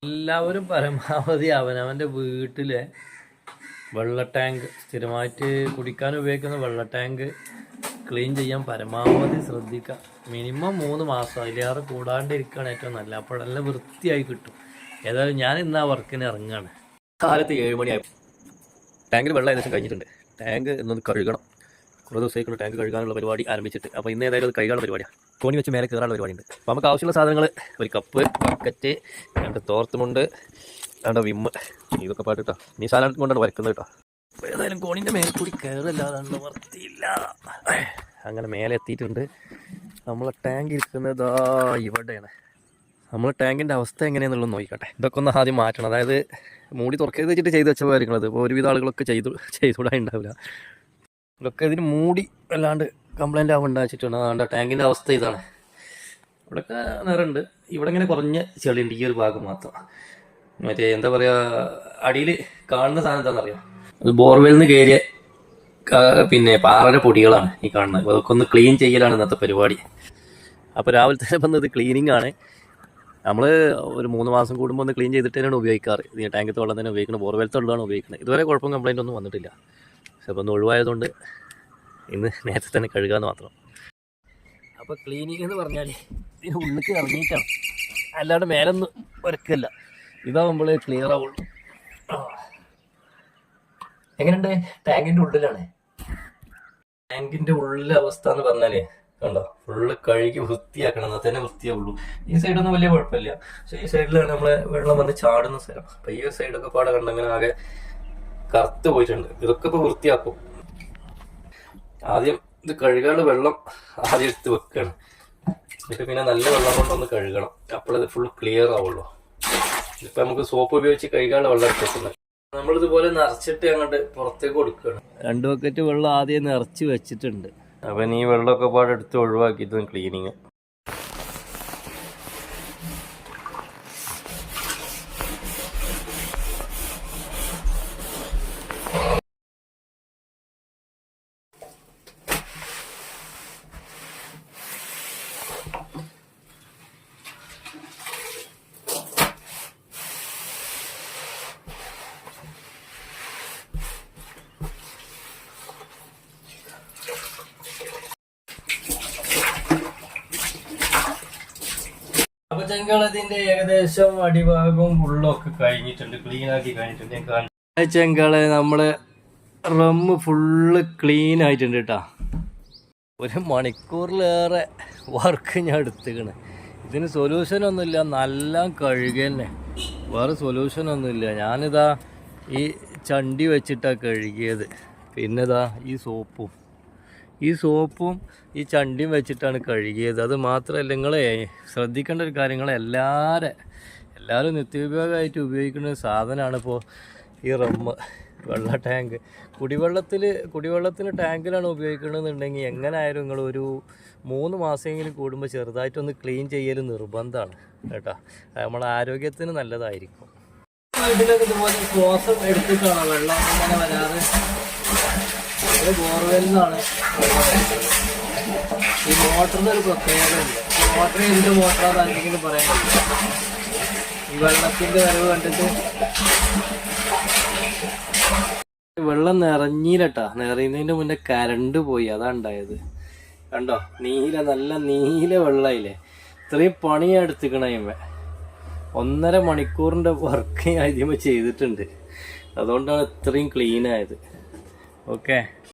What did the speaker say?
എല്ലാവരും പരമാവധി അവനവൻ്റെ വീട്ടിലെ വെള്ള ടാങ്ക്, സ്ഥിരമായിട്ട് കുടിക്കാൻ ഉപയോഗിക്കുന്ന വെള്ള ടാങ്ക് ക്ലീൻ ചെയ്യാൻ പരമാവധി ശ്രദ്ധിക്കുക. മിനിമം 3 മാസം, അതിലേറെ കൂടാണ്ടിരിക്കുകയാണ് ഏറ്റവും നല്ല. അപ്പോഴെല്ലാം വൃത്തിയായി കിട്ടും. ഏതായാലും ഞാൻ ഇന്ന് ആ വർക്കിന് ഇറങ്ങുകയാണ്. കാലത്ത് 7 മണിയായി. ടാങ്കിൽ വെള്ളം ഏകദേശം കഴിഞ്ഞിട്ടുണ്ട്. ടാങ്ക് ഇന്നൊന്ന് കഴുകണം. കുറേ ദിവസത്തേക്കുള്ള ടാങ്ക് കഴുകാനുള്ള പരിപാടി ആരംഭിച്ചിട്ട്. അപ്പോൾ ഇന്ന് ഏതായാലും അത് കഴുകാനുള്ള പരിപാടിയാണ്. കോണി വെച്ച് മേലെ കയറാനുള്ള പരിപാടിയുണ്ട്. അപ്പോൾ നമുക്ക് ആവശ്യമുള്ള സാധനങ്ങൾ: ഒരു കപ്പ്, ബക്കറ്റ്, 2 തോർത്തുമുണ്ട്, 2 വിമ്മ്, ഇതൊക്കെ പാട്ടിട്ടോ. നീ സാധനം കൊണ്ടാണ് വരക്കുന്നത് കേട്ടോ. അപ്പോൾ ഏതായാലും കോണിൻ്റെ മേലെ കൂടി കയറില്ലാതെ വൃത്തിയില്ല. അങ്ങനെ മേലെ എത്തിയിട്ടുണ്ട്. നമ്മളെ ടാങ്ക് ഇരിക്കുന്നത് ഇവിടെയാണ്. നമ്മൾ ടാങ്കിൻ്റെ അവസ്ഥ എങ്ങനെയാണെന്നുള്ളത് നോക്കിക്കട്ടെ. ഇതൊക്കെ ഒന്ന് ആദ്യം മാറ്റണം. അതായത് മൂടി തുറക്കരുത് വെച്ചിട്ട് ചെയ്ത് വെച്ച കാര്യങ്ങളത്. ഇപ്പോൾ ഒരുവിധ ആളുകളൊക്കെ ചെയ്തുകൂടാൻ ഉണ്ടാവില്ല. ഇതൊക്കെ ഇതിന് മൂടി അല്ലാണ്ട് കംപ്ലൈൻ്റ് ആവുക ഉണ്ടാച്ചിട്ടുണ്ട്. അതുകൊണ്ട് ടാങ്കിൻ്റെ അവസ്ഥ ഇതാണ്. ഇവിടെയൊക്കെ നിറണ്ട്. ഇവിടെ ഇങ്ങനെ കുറഞ്ഞ ചെളിയുണ്ട്, ഈ ഒരു ഭാഗം മാത്രം. മറ്റേ എന്താ പറയുക, അടിയിൽ കാണുന്ന സാധനം എന്താണെന്നറിയാം, അത് ബോർവെല്ലിൽ നിന്ന് കയറിയ പിന്നെ പാറയുടെ പൊടികളാണ് ഈ കാണുന്നത്. അപ്പോൾ അതൊക്കെ ഒന്ന് ക്ലീൻ ചെയ്യലാണ് ഇന്നത്തെ പരിപാടി. അപ്പോൾ രാവിലെ തന്നെ വന്നത് ക്ലീനിങ് ആണ്. നമ്മൾ ഒരു 3 മാസം കൂടുമ്പോൾ ഒന്ന് ക്ലീൻ ചെയ്തിട്ട് തന്നെയാണ് ഉപയോഗിക്കാറ്. ഈ ടാങ്കത്തെ വെള്ളം തന്നെ ഉപയോഗിക്കുന്നത്, ബോർവെൽത്തെ വെള്ളമാണ് ഉപയോഗിക്കുന്നത്. ഇതുവരെ കുഴപ്പം കംപ്ലൈൻ്റ് ഒന്നും വന്നിട്ടില്ല. പക്ഷെ അപ്പോൾ ഒന്ന് ഒഴിവായതുകൊണ്ട് ഇന്ന് നേരത്തെ തന്നെ കഴുകാമെന്ന് മാത്രം. അപ്പോൾ ക്ലീനിങ് എന്ന് പറഞ്ഞാൽ ഇതിന് ഉള്ളിലേക്ക് ഇറങ്ങിയിട്ടാണ്, അല്ലാണ്ട് മേലൊന്നും ഒരക്കല്ല. ഇതാവുമ്പോൾ ക്ലിയർ ആവുള്ളൂ. എങ്ങനെയുണ്ട്? ടാങ്കിൻ്റെ ഉള്ളിലാണ്. ടാങ്കിൻ്റെ ഉള്ളിലെ അവസ്ഥ എന്ന് പറഞ്ഞാൽ കണ്ടോ, ഫുള്ള് കഴുകി വൃത്തിയാക്കണം, എന്നാൽ തന്നെ വൃത്തിയാവുള്ളൂ. ഈ സൈഡൊന്നും വലിയ കുഴപ്പമില്ല. പക്ഷേ ഈ സൈഡിലാണ് നമ്മളെ വെള്ളം വന്ന് ചാടുന്ന സ്ഥലം. അപ്പം ഈ സൈഡൊക്കെ പാടെ കണ്ടങ്ങനെ ആകെ കറുത്ത് പോയിട്ടുണ്ട്. ഇതൊക്കെ ഇപ്പോൾ വൃത്തിയാക്കും. ആദ്യം ഇത് കഴുകാനുള്ള വെള്ളം ആദ്യം എടുത്ത് വെക്കണം. എന്നിട്ട് പിന്നെ നല്ല വെള്ളം കൊണ്ടൊന്ന് കഴുകണം. അപ്പോഴത് ഫുൾ ക്ലിയർ ആവുള്ളൂ. ഇപ്പം നമുക്ക് സോപ്പ് ഉപയോഗിച്ച് കഴുകാനുള്ള വെള്ളം എടുത്ത് വെക്കുന്നത്. നമ്മളിതുപോലെ നിറച്ചിട്ട് അങ്ങോട്ട് പുറത്തേക്ക് കൊടുക്കുകയാണ്. 2 ബക്കറ്റ് വെള്ളം ആദ്യം നിറച്ച് വെച്ചിട്ടുണ്ട്. അപ്പം ഈ വെള്ളമൊക്കെ പാടെ എടുത്ത് ഒഴിവാക്കിയിട്ട് ക്ലീനിങ്. അപ്പൊ ചെങ്കളത്തിന്റെ ഏകദേശം അടിഭാഗവും ഉള്ളൊക്കെ കഴിഞ്ഞിട്ടുണ്ട്, ക്ലീൻ ആക്കി കഴിഞ്ഞിട്ടുണ്ട്. ചെങ്കള നമ്മള് റമ്മ് ഫുള്ള് ക്ലീൻ ആയിട്ടുണ്ട് കേട്ടാ. 1 മണിക്കൂറിലേറെ വർക്ക് ഞാൻ എടുത്തുക്കണ്. ഇതിന് സൊല്യൂഷനൊന്നുമില്ല, നല്ല കഴുക തന്നെ, വേറെ സൊല്യൂഷനൊന്നുമില്ല. ഞാനിതാ ഈ ചണ്ടി വെച്ചിട്ടാണ് കഴുകിയത്. പിന്നെതാ ഈ സോപ്പും ഈ ചണ്ടിയും വെച്ചിട്ടാണ് കഴുകിയത്. അത് മാത്രമല്ല, നിങ്ങൾ ശ്രദ്ധിക്കേണ്ട ഒരു കാര്യങ്ങൾ, എല്ലാവരും നിത്യോപയോഗമായിട്ട് ഉപയോഗിക്കുന്ന ഒരു സാധനമാണ് ഇപ്പോൾ ഈ റമ്മ്, വെള്ള ടാങ്ക്. കുടിവെള്ളത്തിന് ടാങ്കിലാണ് ഉപയോഗിക്കണമെന്നുണ്ടെങ്കിൽ എങ്ങനെയായാലും നിങ്ങൾ ഒരു 3 മാസമെങ്കിലും കൂടുമ്പോൾ ചെറുതായിട്ടൊന്ന് ക്ലീൻ ചെയ്യൽ നിർബന്ധമാണ് കേട്ടോ. നമ്മളെ ആരോഗ്യത്തിന് നല്ലതായിരിക്കും. വീട്ടിലൊക്കെ ഇതുപോലെ ശ്വാസം എടുത്തിട്ടാണ് വെള്ളം അങ്ങനെ വരാറ്. ബോർവെല്ലിൽ നിന്നാണ്. ഈ മോട്ടറിന് ഒരു പ്രത്യേകതയുണ്ട്. മോട്ടർ എന്ത് മോട്ടറാന്ന് ആരെങ്കിലും പറയാൻ പറ്റില്ല. ഈ വെള്ളത്തിൻ്റെ വരവ് കണ്ടിട്ട് വെള്ളം നിറഞ്ഞില്ലട്ടാ. നിറയുന്നതിൻ്റെ മുന്നേ കരണ്ട് പോയി, അതാ ഉണ്ടായത്. കണ്ടോ, നല്ല നീല വെള്ളമായില്ലേ. ഇത്രയും പണിയാണ് എടുത്തിക്കണേ. 1.5 മണിക്കൂറിൻ്റെ വർക്ക് ആദ്യമേ ചെയ്തിട്ടുണ്ട്. അതുകൊണ്ടാണ് ഇത്രയും ക്ലീൻ ആയത്. ഓക്കെ.